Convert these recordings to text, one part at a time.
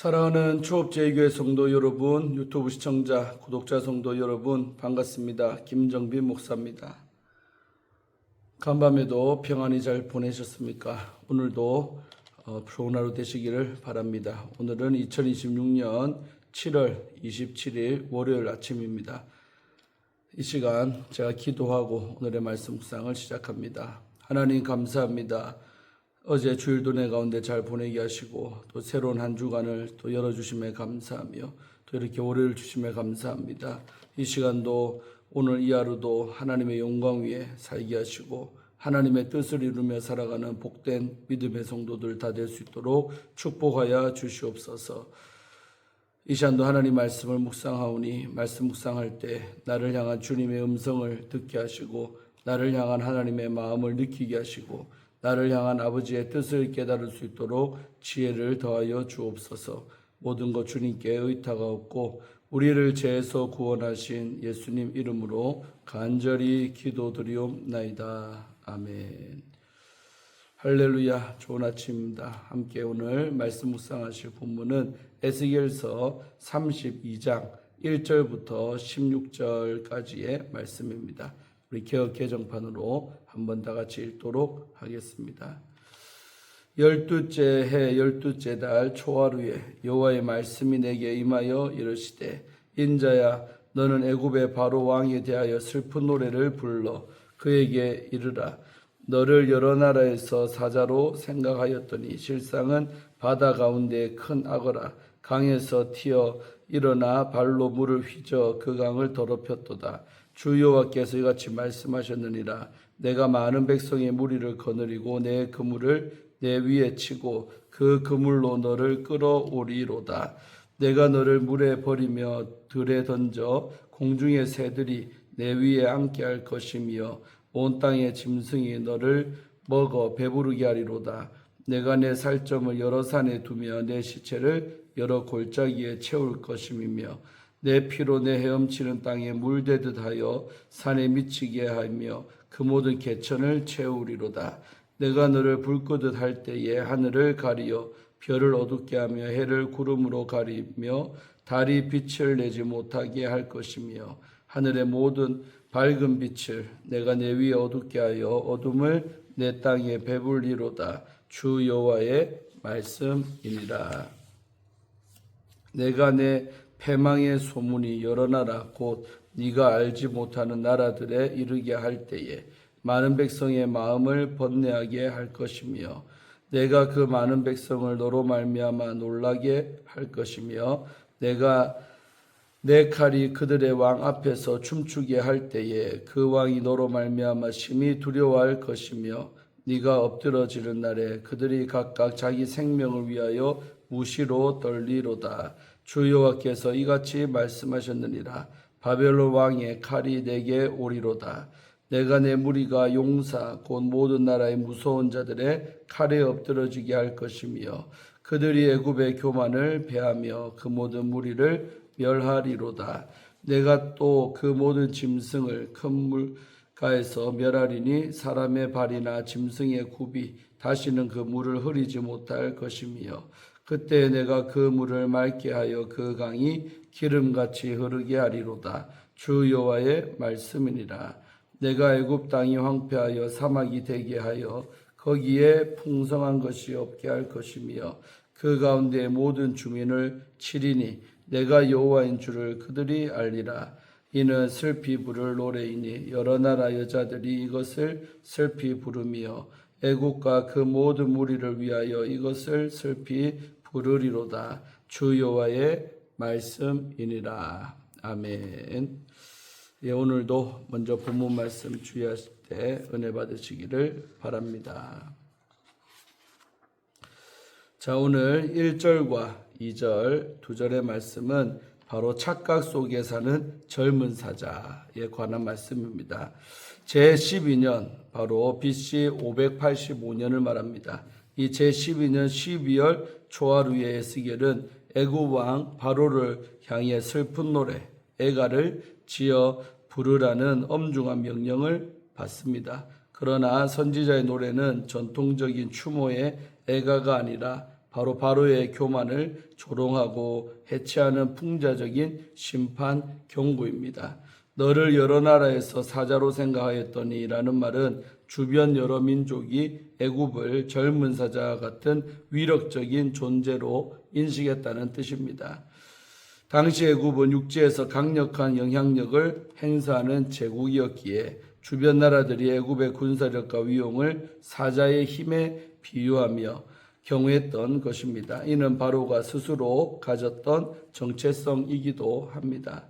사랑하는 초업제일교회 성도 여러분, 유튜브 시청자, 구독자 성도 여러분 반갑습니다. 김정빈 목사입니다. 간밤에도 평안히 잘 보내셨습니까? 오늘도 좋은 하루 되시기를 바랍니다. 오늘은 2026년 7월 27일 월요일 아침입니다. 이 시간 제가 기도하고 오늘의 말씀 묵상을 시작합니다. 하나님 감사합니다. 어제 주일도 내 가운데 잘 보내게 하시고 또 새로운 한 주간을 또 열어주심에 감사하며 또 이렇게 월요일 주심에 감사합니다. 이 시간도 오늘 이 하루도 하나님의 영광 위에 살게 하시고 하나님의 뜻을 이루며 살아가는 복된 믿음의 성도들 다 될 수 있도록 축복하여 주시옵소서. 이 시간도 하나님 말씀을 묵상하오니 말씀 묵상할 때 나를 향한 주님의 음성을 듣게 하시고 나를 향한 하나님의 마음을 느끼게 하시고 나를 향한 아버지의 뜻을 깨달을 수 있도록 지혜를 더하여 주옵소서. 모든 것 주님께 의탁하옵고 우리를 죄에서 구원하신 예수님 이름으로 간절히 기도드리옵나이다. 아멘. 할렐루야. 좋은 아침입니다. 함께 오늘 말씀 묵상하실 본문은 에스겔서 32장 1절부터 16절까지의 말씀입니다. 우리 개역 개정판으로 한번 다 같이 읽도록 하겠습니다. 12째 해 12째 달 초하루에 여호와의 말씀이 내게 임하여 이르시되 인자야 너는 애굽의 바로 왕에 대하여 슬픈 노래를 불러 그에게 이르라. 너를 여러 나라에서 사자로 생각하였더니 실상은 바다 가운데 큰 악어라. 강에서 튀어 일어나 발로 물을 휘저 그 강을 더럽혔도다. 주 여호와께서 이같이 말씀하셨느니라. 내가 많은 백성의 무리를 거느리고 내 그물을 내 위에 치고 그 그물로 너를 끌어오리로다. 내가 너를 물에 버리며 들에 던져 공중의 새들이 내 위에 앉게 할 것이며 온 땅의 짐승이 너를 먹어 배부르게 하리로다. 내가 내 살점을 여러 산에 두며 내 시체를 여러 골짜기에 채울 것임이며 내 피로 내 헤엄치는 땅에 물대듯 하여 산에 미치게 하며 그 모든 개천을 채우리로다. 내가 너를 불 끄듯 할 때에 하늘을 가리어 별을 어둡게 하며 해를 구름으로 가리며 달이 빛을 내지 못하게 할 것이며 하늘의 모든 밝은 빛을 내가 내 위에 어둡게 하여 어둠을 내 땅에 배불리로다. 주 여호와의 말씀이니라. 내가 내 패망의 소문이 여러 나라 곧 네가 알지 못하는 나라들에 이르게 할 때에 많은 백성의 마음을 번뇌하게 할 것이며 내가 그 많은 백성을 너로 말미암아 놀라게 할 것이며 내가 내 칼이 그들의 왕 앞에서 춤추게 할 때에 그 왕이 너로 말미암아 심히 두려워할 것이며 네가 엎드러지는 날에 그들이 각각 자기 생명을 위하여 무시로 떨리로다. 주 여호와께서 이같이 말씀하셨느니라. 바벨론 왕의 칼이 내게 오리로다. 내가 내 무리가 용사 곧 모든 나라의 무서운 자들의 칼에 엎드러지게 할 것이며 그들이 애굽의 교만을 배하며 그 모든 무리를 멸하리로다. 내가 또 그 모든 짐승을 큰 물가에서 멸하리니 사람의 발이나 짐승의 굽이 다시는 그 물을 흐리지 못할 것이며 그때 내가 그 물을 맑게 하여 그 강이 기름같이 흐르게 하리로다. 주 여호와의 말씀이니라. 내가 애굽 땅이 황폐하여 사막이 되게 하여 거기에 풍성한 것이 없게 할 것이며 그 가운데 모든 주민을 치리니 내가 여호와인 줄을 그들이 알리라. 이는 슬피 부를 노래이니 여러 나라 여자들이 이것을 슬피 부르며 애국과 그 모든 무리를 위하여 이것을 슬피 부르리로다. 주 여호와의 말씀이니라. 아멘. 예, 오늘도 먼저 본문 말씀 주의하실 때 은혜 받으시기를 바랍니다. 자, 오늘 1절과 2절, 2절의 말씀은 바로 착각 속에 사는 젊은 사자에 관한 말씀입니다. 제12년, 바로 BC 585년을 말합니다. 이 제12년 12월 초하루에 에스겔은 애굽 왕 바로를 향해 슬픈 노래, 애가를 지어 부르라는 엄중한 명령을 받습니다. 그러나 선지자의 노래는 전통적인 추모의 애가가 아니라 바로 바로의 교만을 조롱하고 해체하는 풍자적인 심판 경고입니다. 너를 여러 나라에서 사자로 생각하였더니 라는 말은 주변 여러 민족이 애굽을 젊은 사자와 같은 위력적인 존재로 인식했다는 뜻입니다. 당시 애굽은 육지에서 강력한 영향력을 행사하는 제국이었기에 주변 나라들이 애굽의 군사력과 위용을 사자의 힘에 비유하며 경외했던 것입니다. 이는 바로가 스스로 가졌던 정체성이기도 합니다.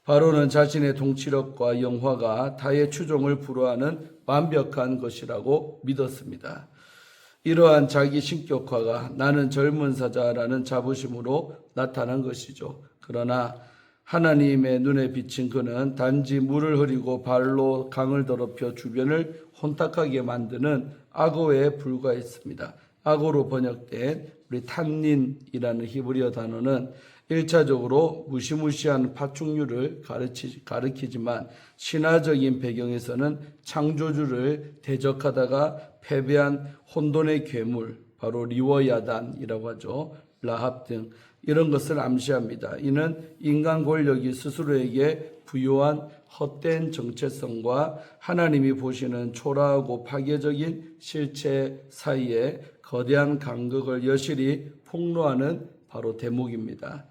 바로는 자신의 통치력과 영화가 타의 추종을 불허하는 완벽한 것이라고 믿었습니다. 이러한 자기 신격화가 나는 젊은 사자라는 자부심으로 나타난 것이죠. 그러나 하나님의 눈에 비친 그는 단지 물을 흐리고 발로 강을 더럽혀 주변을 혼탁하게 만드는 악어에 불과했습니다. 악어로 번역된 우리 탄닌이라는 히브리어 단어는 1차적으로 무시무시한 파충류를 가리키지만 신화적인 배경에서는 창조주를 대적하다가 패배한 혼돈의 괴물, 바로 리워야단이라고 하죠. 라합 등 이런 것을 암시합니다. 이는 인간 권력이 스스로에게 부여한 헛된 정체성과 하나님이 보시는 초라하고 파괴적인 실체 사이에 거대한 간극을 여실히 폭로하는 바로 대목입니다.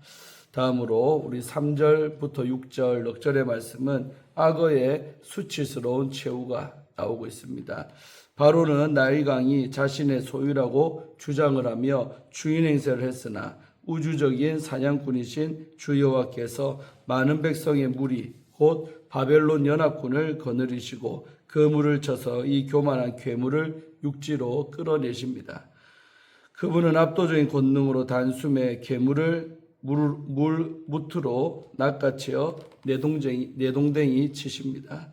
다음으로 우리 3절부터 6절 넉 절의 말씀은 악어의 수치스러운 최후가 나오고 있습니다. 바로는 나일강이 자신의 소유라고 주장을 하며 주인 행세를 했으나 우주적인 사냥꾼이신 주 여호와께서 많은 백성의 무리 곧 바벨론 연합군을 거느리시고 그 물을 쳐서 이 교만한 괴물을 육지로 끌어내십니다. 그분은 압도적인 권능으로 단숨에 괴물을 무트로 낚아채어 내동댕이 치십니다.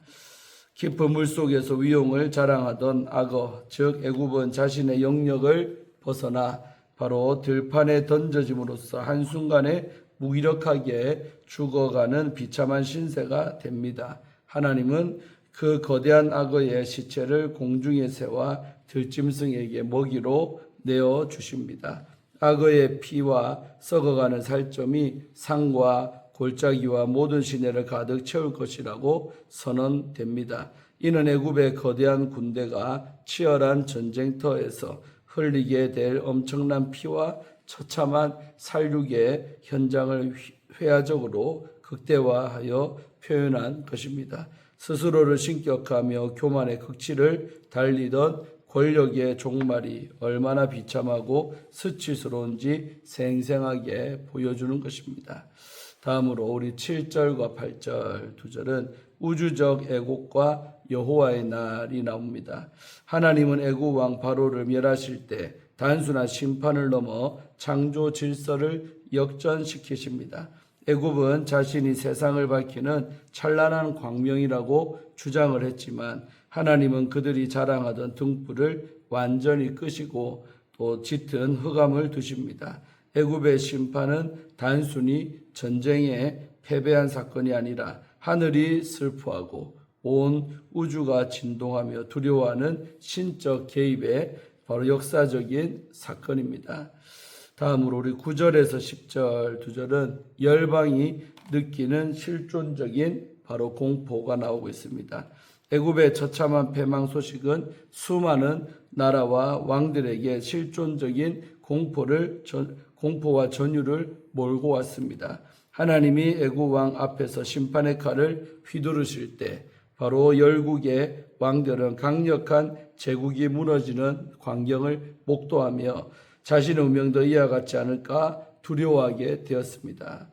깊은 물속에서 위용을 자랑하던 악어, 즉 애굽은 자신의 영역을 벗어나 바로 들판에 던져짐으로써 한순간에 무기력하게 죽어가는 비참한 신세가 됩니다. 하나님은 그 거대한 악어의 시체를 공중의 새와 들짐승에게 먹이로 내어주십니다. 악어의 피와 썩어가는 살점이 상과 골짜기와 모든 시내를 가득 채울 것이라고 선언됩니다. 이는 애굽의 거대한 군대가 치열한 전쟁터에서 흘리게 될 엄청난 피와 처참한 살육의 현장을 회화적으로 극대화하여 표현한 것입니다. 스스로를 신격화하며 교만의 극치를 달리던 권력의 종말이 얼마나 비참하고 수치스러운지 생생하게 보여주는 것입니다. 다음으로 우리 7절과 8절 두 절은 우주적 애곡과 여호와의 날이 나옵니다. 하나님은 애국 왕 바로를 멸하실 때 단순한 심판을 넘어 창조 질서를 역전시키십니다. 애굽은 자신이 세상을 밝히는 찬란한 광명이라고 주장을 했지만 하나님은 그들이 자랑하던 등불을 완전히 끄시고 또 짙은 흑암을 두십니다. 애굽의 심판은 단순히 전쟁에 패배한 사건이 아니라 하늘이 슬퍼하고 온 우주가 진동하며 두려워하는 신적 개입의 바로 역사적인 사건입니다. 다음으로 우리 9절에서 10절 두 절은 열방이 느끼는 실존적인 바로 공포가 나오고 있습니다. 애굽의 처참한 패망 소식은 수많은 나라와 왕들에게 실존적인 공포와 전율을 몰고 왔습니다. 하나님이 애굽 왕 앞에서 심판의 칼을 휘두르실 때 바로 열국의 왕들은 강력한 제국이 무너지는 광경을 목도하며 자신의 운명도 이와 같지 않을까 두려워하게 되었습니다.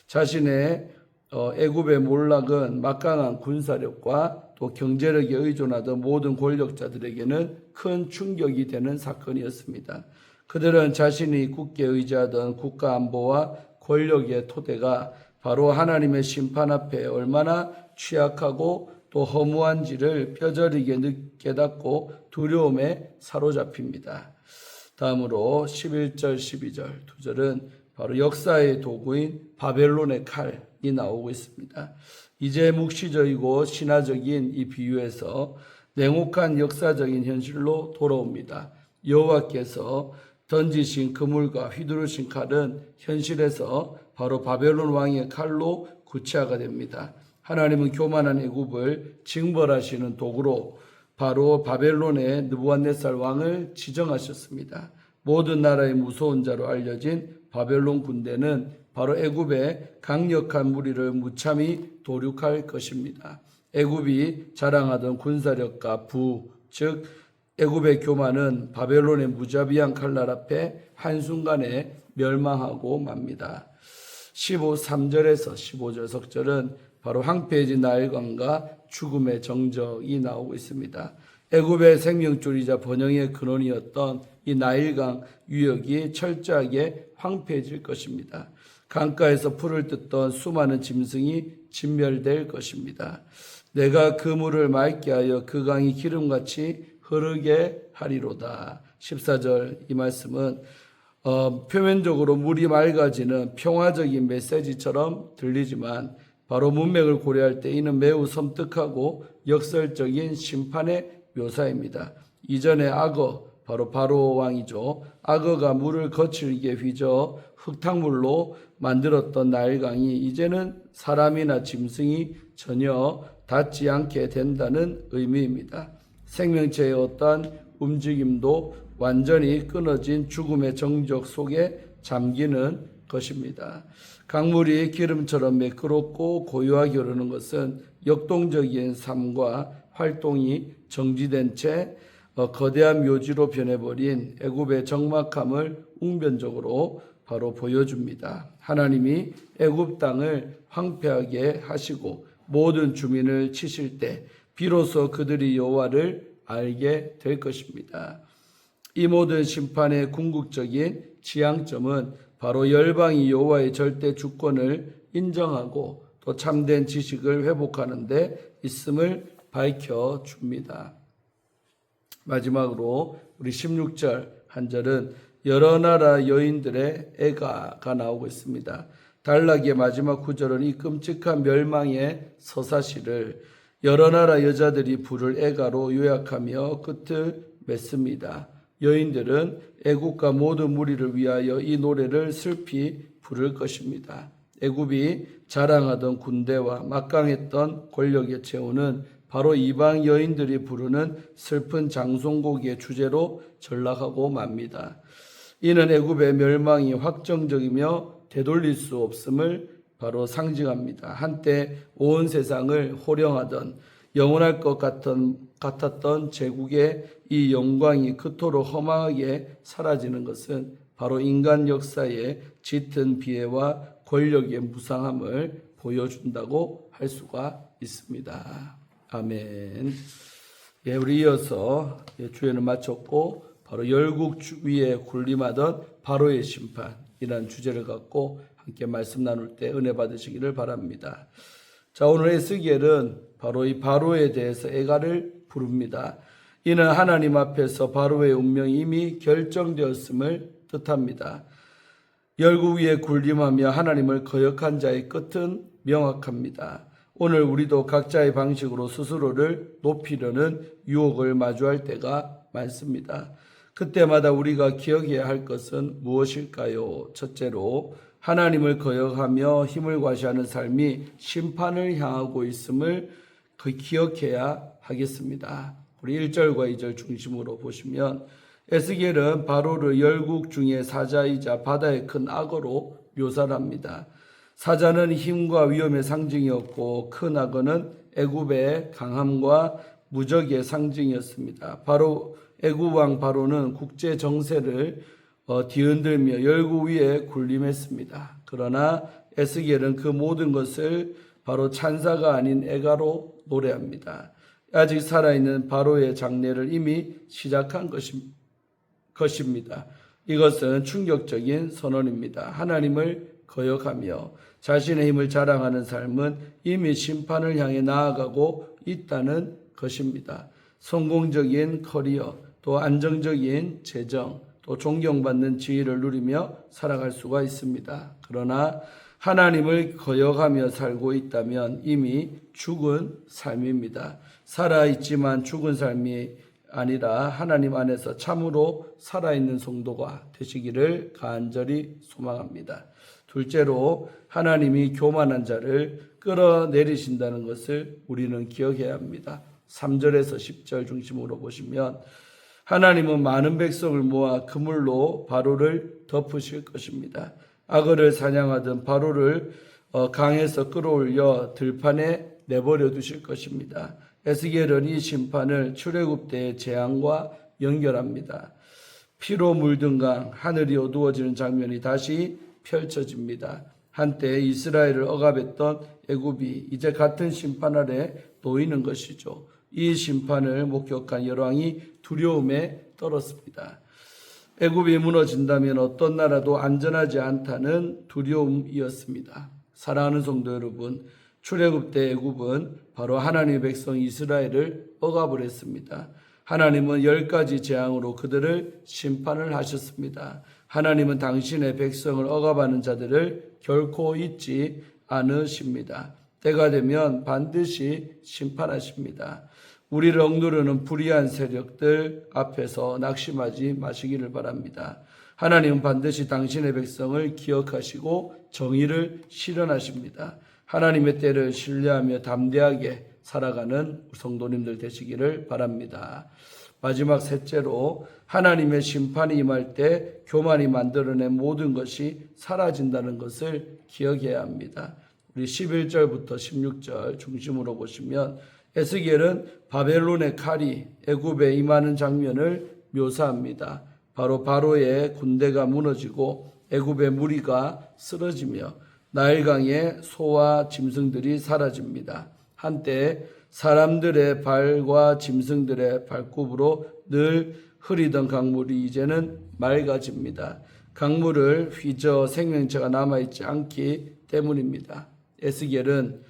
자신의 애굽의 몰락은 막강한 군사력과 또 경제력에 의존하던 모든 권력자들에게는 큰 충격이 되는 사건이었습니다. 그들은 자신이 굳게 의지하던 국가 안보와 권력의 토대가 바로 하나님의 심판 앞에 얼마나 취약하고 또 허무한지를 뼈저리게 깨닫고 두려움에 사로잡힙니다. 다음으로 11절, 12절 두 절은 바로 역사의 도구인 바벨론의 칼이 나오고 있습니다. 이제 묵시적이고 신화적인 이 비유에서 냉혹한 역사적인 현실로 돌아옵니다. 여호와께서 던지신 그물과 휘두르신 칼은 현실에서 바로 바벨론 왕의 칼로 구체화가 됩니다. 하나님은 교만한 애굽을 징벌하시는 도구로 바로 바벨론의 느부갓네살 왕을 지정하셨습니다. 모든 나라의 무서운 자로 알려진 바벨론 군대는 바로 애굽의 강력한 무리를 무참히 도륙할 것입니다. 애굽이 자랑하던 군사력과 즉 애굽의 교만은 바벨론의 무자비한 칼날 앞에 한순간에 멸망하고 맙니다. 3절에서 15절 석절은 바로 황폐해진 나일강과 죽음의 정적이 나오고 있습니다. 애굽의 생명줄이자 번영의 근원이었던 이 나일강 유역이 철저하게 황폐해질 것입니다. 강가에서 풀을 뜯던 수많은 짐승이 진멸될 것입니다. 내가 그 물을 맑게 하여 그 강이 기름같이 흐르게 하리로다. 14절 이 말씀은 표면적으로 물이 맑아지는 평화적인 메시지처럼 들리지만 바로 문맥을 고려할 때 이는 매우 섬뜩하고 역설적인 심판의 묘사입니다. 이전에 악어, 바로 바로 왕이죠. 악어가 물을 거칠게 휘저 흙탕물로 만들었던 나일강이 이제는 사람이나 짐승이 전혀 닿지 않게 된다는 의미입니다. 생명체의 어떠한 움직임도 완전히 끊어진 죽음의 정적 속에 잠기는 것입니다. 강물이 기름처럼 매끄럽고 고요하게 흐르는 것은 역동적인 삶과 활동이 정지된 채 거대한 묘지로 변해버린 애굽의 적막함을 웅변적으로 바로 보여줍니다. 하나님이 애굽 땅을 황폐하게 하시고 모든 주민을 치실 때 비로소 그들이 여호와를 알게 될 것입니다. 이 모든 심판의 궁극적인 지향점은 바로 열방이 여호와의 절대 주권을 인정하고 또 참된 지식을 회복하는 데 있음을 밝혀줍니다. 마지막으로 우리 16절 한 절은 여러 나라 여인들의 애가가 나오고 있습니다. 단락의 마지막 구절은 이 끔찍한 멸망의 서사시를 여러 나라 여자들이 부를 애가로 요약하며 끝을 맺습니다. 여인들은 애굽과 모든 무리를 위하여 이 노래를 슬피 부를 것입니다. 애굽이 자랑하던 군대와 막강했던 권력의 체호는 바로 이방 여인들이 부르는 슬픈 장송곡의 주제로 전락하고 맙니다. 이는 애굽의 멸망이 확정적이며 되돌릴 수 없음을 바로 상징합니다. 한때 온 세상을 호령하던 영원할 것 같았던 제국의 이 영광이 그토록 허망하게 사라지는 것은 바로 인간 역사의 짙은 비애와 권력의 무상함을 보여준다고 할 수가 있습니다. 아멘. 예, 우리 이어서 주에는 마쳤고 바로 열국 위에 군림하던 바로의 심판이라는 주제를 갖고 함께 말씀 나눌 때 은혜 받으시기를 바랍니다. 자, 오늘 에스겔은 바로 이 바로에 대해서 애가를 부릅니다. 이는 하나님 앞에서 바로의 운명이 이미 결정되었음을 뜻합니다. 열국 위에 군림하며 하나님을 거역한 자의 끝은 명확합니다. 오늘 우리도 각자의 방식으로 스스로를 높이려는 유혹을 마주할 때가 많습니다. 그때마다 우리가 기억해야 할 것은 무엇일까요? 첫째로 하나님을 거역하며 힘을 과시하는 삶이 심판을 향하고 있음을 기억해야 하겠습니다. 우리 1절과 2절 중심으로 보시면 에스겔은 바로를 열국 중의 사자이자 바다의 큰 악어로 묘사합니다. 사자는 힘과 위험의 상징이었고 큰 악어는 애굽의 강함과 무적의 상징이었습니다. 바로 애굽 왕 바로는 국제 정세를 뒤흔들며 열국 위에 군림했습니다. 그러나 에스겔은 그 모든 것을 바로 찬사가 아닌 애가로 노래합니다. 아직 살아있는 바로의 장래를 이미 시작한 것입니다. 이것은 충격적인 선언입니다. 하나님을 거역하며 자신의 힘을 자랑하는 삶은 이미 심판을 향해 나아가고 있다는 것입니다. 성공적인 커리어, 또 안정적인 재정, 또 존경받는 지위를 누리며 살아갈 수가 있습니다. 그러나 하나님을 거역하며 살고 있다면 이미 죽은 삶입니다. 살아있지만 죽은 삶이 아니라 하나님 안에서 참으로 살아있는 성도가 되시기를 간절히 소망합니다. 둘째로 하나님이 교만한 자를 끌어내리신다는 것을 우리는 기억해야 합니다. 3절에서 10절 중심으로 보시면 하나님은 많은 백성을 모아 그물로 바로를 덮으실 것입니다. 악어를 사냥하던 바로를 강에서 끌어올려 들판에 내버려 두실 것입니다. 에스겔은 이 심판을 출애굽 때의 재앙과 연결합니다. 피로 물든 강, 하늘이 어두워지는 장면이 다시 펼쳐집니다. 한때 이스라엘을 억압했던 애굽이 이제 같은 심판 아래 놓이는 것이죠. 이 심판을 목격한 열왕이 두려움에 떨었습니다. 애굽이 무너진다면 어떤 나라도 안전하지 않다는 두려움이었습니다. 사랑하는 성도 여러분, 출애굽 때 애굽은 바로 하나님의 백성 이스라엘을 억압을 했습니다. 하나님은 10가지 재앙으로 그들을 심판을 하셨습니다. 하나님은 당신의 백성을 억압하는 자들을 결코 잊지 않으십니다. 때가 되면 반드시 심판하십니다. 우리를 억누르는 불의한 세력들 앞에서 낙심하지 마시기를 바랍니다. 하나님은 반드시 당신의 백성을 기억하시고 정의를 실현하십니다. 하나님의 때를 신뢰하며 담대하게 살아가는 성도님들 되시기를 바랍니다. 마지막 셋째로 하나님의 심판이 임할 때 교만이 만들어낸 모든 것이 사라진다는 것을 기억해야 합니다. 우리 11절부터 16절 중심으로 보시면 에스겔은 바벨론의 칼이 애굽에 임하는 장면을 묘사합니다. 바로의 군대가 무너지고 애굽의 무리가 쓰러지며 나일강의 소와 짐승들이 사라집니다. 한때 사람들의 발과 짐승들의 발굽으로 늘 흐리던 강물이 이제는 맑아집니다. 강물을 휘저 생명체가 남아있지 않기 때문입니다. 에스겔은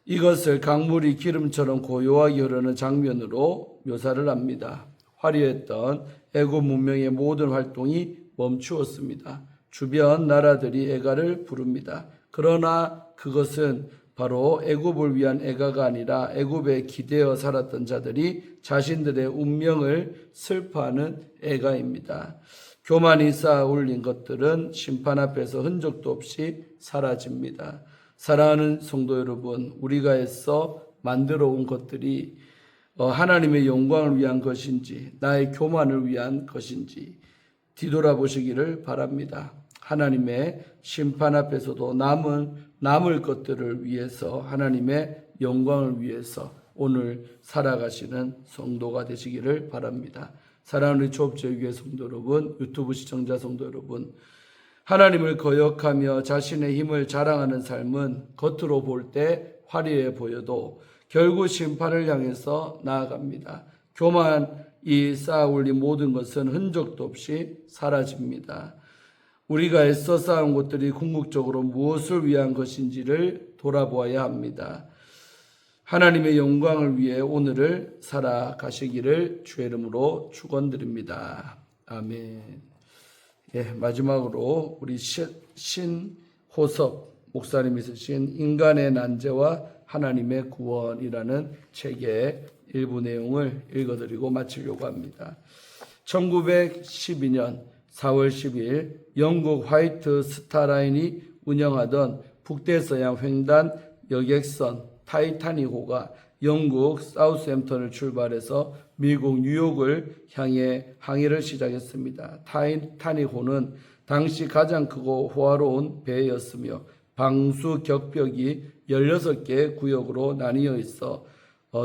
이것을 강물이 기름처럼 고요하게 흐르는 장면으로 묘사를 합니다. 화려했던 애굽 문명의 모든 활동이 멈추었습니다. 주변 나라들이 애가를 부릅니다. 그러나 그것은 바로 애굽을 위한 애가가 아니라 애굽에 기대어 살았던 자들이 자신들의 운명을 슬퍼하는 애가입니다. 교만이 쌓아 올린 것들은 심판 앞에서 흔적도 없이 사라집니다. 사랑하는 성도 여러분, 우리가 애써 만들어 온 것들이 하나님의 영광을 위한 것인지 나의 교만을 위한 것인지 뒤돌아보시기를 바랍니다. 하나님의 심판 앞에서도 남을 것들을 위해서 하나님의 영광을 위해서 오늘 살아가시는 성도가 되시기를 바랍니다. 사랑하는 우리 조업제교회 성도 여러분, 유튜브 시청자 성도 여러분, 하나님을 거역하며 자신의 힘을 자랑하는 삶은 겉으로 볼 때 화려해 보여도 결국 심판을 향해서 나아갑니다. 교만이 쌓아올린 모든 것은 흔적도 없이 사라집니다. 우리가 애써 쌓은 것들이 궁극적으로 무엇을 위한 것인지를 돌아보아야 합니다. 하나님의 영광을 위해 오늘을 살아가시기를 주의 이름으로 축원드립니다. 아멘. 마지막으로 우리 신호섭 목사님이 쓰신 인간의 난제와 하나님의 구원이라는 책의 일부 내용을 읽어드리고 마치려고 합니다. 1912년 4월 10일 영국 화이트 스타라인이 운영하던 북대서양 횡단 여객선 타이타닉호가 영국 사우스햄턴을 출발해서 미국 뉴욕을 향해 항해를 시작했습니다. 타이타닉호는 당시 가장 크고 호화로운 배였으며 방수 격벽이 16개의 구역으로 나뉘어 있어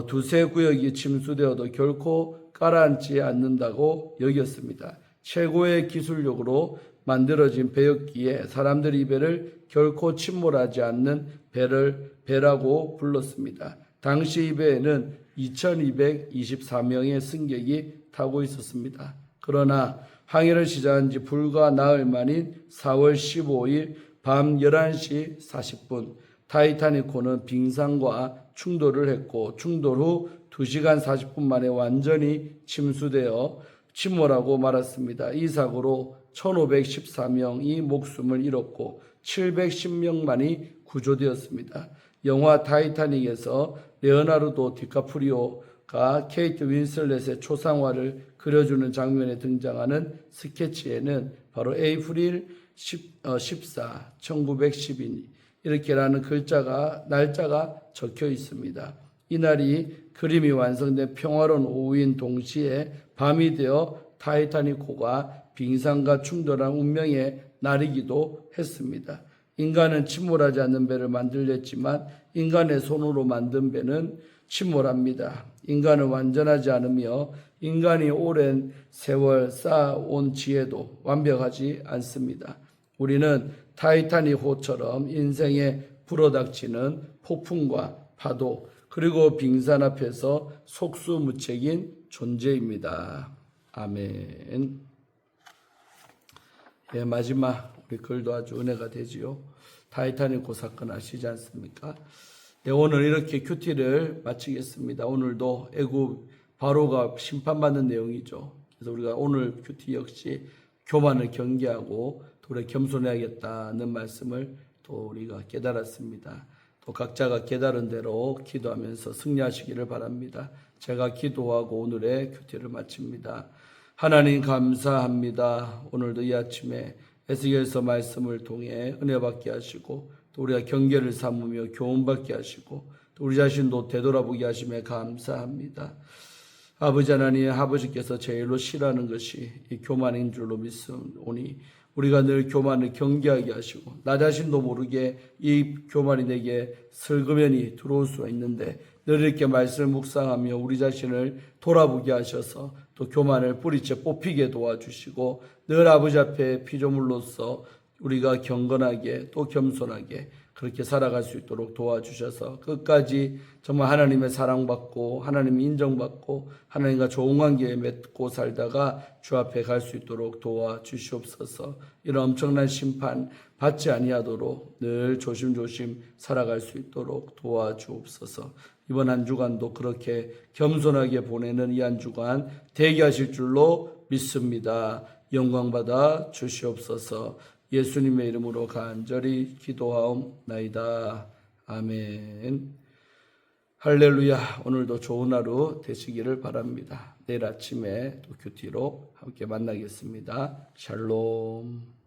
두세 구역이 침수되어도 결코 가라앉지 않는다고 여겼습니다. 최고의 기술력으로 만들어진 배였기에 사람들이 이 배를 결코 침몰하지 않는 배라고 불렀습니다. 당시 이 배에는 2224명의 승객이 타고 있었습니다. 그러나 항해를 시작한 지 불과 나흘 만인 4월 15일 밤 11시 40분 타이타닉호는 빙산과 충돌을 했고 충돌 후 2시간 40분 만에 완전히 침수되어 침몰하고 말았습니다. 이 사고로 1514명이 목숨을 잃었고 710명만이 구조되었습니다. 영화 타이타닉에서 레오나르도 디카프리오가 케이트 윈슬렛의 초상화를 그려주는 장면에 등장하는 스케치에는 바로 에이프릴 14, 1912 이렇게라는 날짜가 적혀 있습니다. 이날이 그림이 완성된 평화로운 오후인 동시에 밤이 되어 타이타닉호가 빙산과 충돌한 운명의 날이기도 했습니다. 인간은 침몰하지 않는 배를 만들렸지만 인간의 손으로 만든 배는 침몰합니다. 인간은 완전하지 않으며 인간이 오랜 세월 쌓아온 지혜도 완벽하지 않습니다. 우리는 타이타닉호처럼 인생에 불어닥치는 폭풍과 파도 그리고 빙산 앞에서 속수무책인 존재입니다. 아멘. 예, 마지막 우리 글도 아주 은혜가 되지요. 타이타닉호 사건 아시지 않습니까? 네, 오늘 이렇게 큐티를 마치겠습니다. 오늘도 애굽 바로가 심판받는 내용이죠. 그래서 우리가 오늘 큐티 역시 교만을 경계하고 도래 겸손해야겠다는 말씀을 또 우리가 깨달았습니다. 또 각자가 깨달은 대로 기도하면서 승리하시기를 바랍니다. 제가 기도하고 오늘의 큐티를 마칩니다. 하나님 감사합니다. 오늘도 이 아침에 에스겔서 말씀을 통해 은혜 받게 하시고 또 우리가 경계를 삼으며 교훈 받게 하시고 또 우리 자신도 되돌아보게 하심에 감사합니다. 아버지 하나님, 아버지께서 제일로 싫어하는 것이 이 교만인 줄로 믿으오니 우리가 늘 교만을 경계하게 하시고 나 자신도 모르게 이 교만이 내게 슬그머니 들어올 수가 있는데 늘 이렇게 말씀을 묵상하며 우리 자신을 돌아보게 하셔서 또 교만을 뿌리째 뽑히게 도와주시고 늘 아버지 앞에 피조물로서 우리가 경건하게 또 겸손하게 그렇게 살아갈 수 있도록 도와주셔서 끝까지 정말 하나님의 사랑받고 하나님 인정받고 하나님과 좋은 관계에 맺고 살다가 주 앞에 갈 수 있도록 도와주시옵소서. 이런 엄청난 심판 받지 아니하도록 늘 조심조심 살아갈 수 있도록 도와주옵소서. 이번 한 주간도 그렇게 겸손하게 보내는 이 한 주간 되게 하실 줄로 믿습니다. 영광받아 주시옵소서. 예수님의 이름으로 간절히 기도하옵나이다. 아멘. 할렐루야. 오늘도 좋은 하루 되시기를 바랍니다. 내일 아침에 또 큐티로 함께 만나겠습니다. 샬롬.